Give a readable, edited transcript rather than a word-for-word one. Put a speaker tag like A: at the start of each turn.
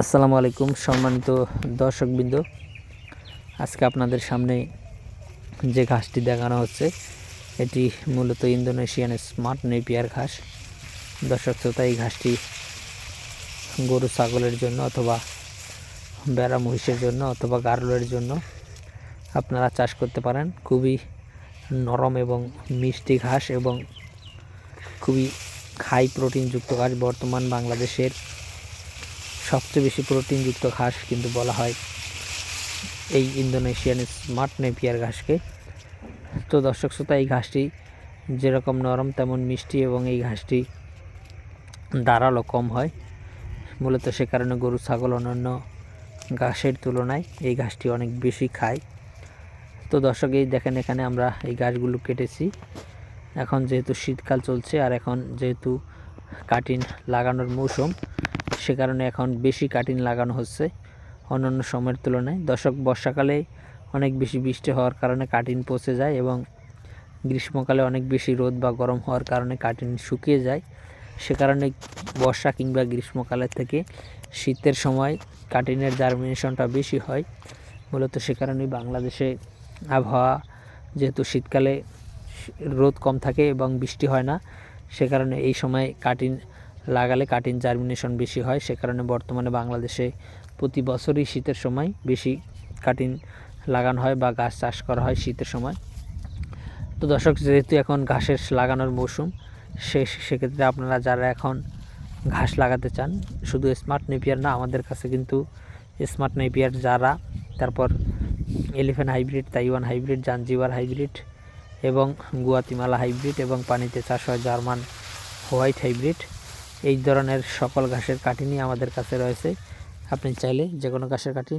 A: আসসালামু আলাইকুম সম্মানিত দর্শকবৃন্দ। আজকে আপনাদের সামনে যে ঘাসটি দেখানো হচ্ছে এটি মূলত ইন্দোনেশিয়ান স্মার্ট নেপিয়ার ঘাস। দর্শক শ্রোতা, এই ঘাসটি গরু ছাগলের জন্য অথবা বেড়া মহিষের জন্য অথবা গারলের জন্য আপনারা চাষ করতে পারেন। খুবই নরম এবং মিষ্টি ঘাস এবং খুবই হাই প্রোটিনযুক্ত ঘাস। বর্তমান বাংলাদেশের সবচেয়ে বেশি প্রোটিনযুক্ত ঘাস কিন্তু বলা হয় এই ইন্দোনেশিয়ান স্মার্ট নেপিয়ার ঘাসকে। তো দর্শক শ্রোতা, এই ঘাসটি যেরকম নরম তেমন মিষ্টি এবং এই ঘাসটি দাঁড়ালো কম হয়। মূলত সে কারণে গরু ছাগল অন্যান্য ঘাসের তুলনায় এই ঘাসটি অনেক বেশি খায়। তো দর্শক, এই দেখেন এখানে আমরা এই ঘাসগুলো কেটেছি। এখন যেহেতু শীতকাল চলছে আর এখন যেহেতু কাটিং লাগানোর মৌসুম, সে কারণে এখন বেশি কাটিং লাগানো হচ্ছে অন্যান্য সময়ের তুলনায়। দর্শক, বর্ষাকালে অনেক বেশি বৃষ্টি হওয়ার কারণে কাটিং পচে যায় এবং গ্রীষ্মকালে অনেক বেশি রোদ বা গরম হওয়ার কারণে কাটিং শুকিয়ে যায়। সে কারণে বর্ষা কিংবা গ্রীষ্মকালের থেকে শীতের সময় কাটিংয়ের জার্মিনেশনটা বেশি হয়। মূলত সে কারণেই বাংলাদেশে আবহাওয়া, যেহেতু শীতকালে রোদ কম থাকে এবং বৃষ্টি হয় না, সে কারণে এই সময় কাটিং লাগালে কাটিং জার্মিনেশন বেশি হয়। সে কারণে বর্তমানে বাংলাদেশে প্রতি বছরই শীতের সময় বেশি কাটিং লাগানো হয় বা গাছ চাষ করা হয় শীতের সময়। তো দর্শক, যেহেতু এখন ঘাসের লাগানোর মৌসুম, সেক্ষেত্রে আপনারা যারা এখন ঘাস লাগাতে চান, শুধু স্মার্ট নেপিয়ার না, আমাদের কাছে কিন্তু স্মার্ট নেপিয়ার যারা, তারপর elephant hybrid, Taiwan hybrid, Zanzibar hybrid এবং গুয়াতিমালা হাইব্রিড এবং পানিতে চাষ হয় জার্মান হোয়াইট হাইব্রিড, এই ধরনের সকল ঘাসের কাটিংই আমাদের কাছে রয়েছে। আপনি চাইলে যে কোনো ঘাসের কাটিং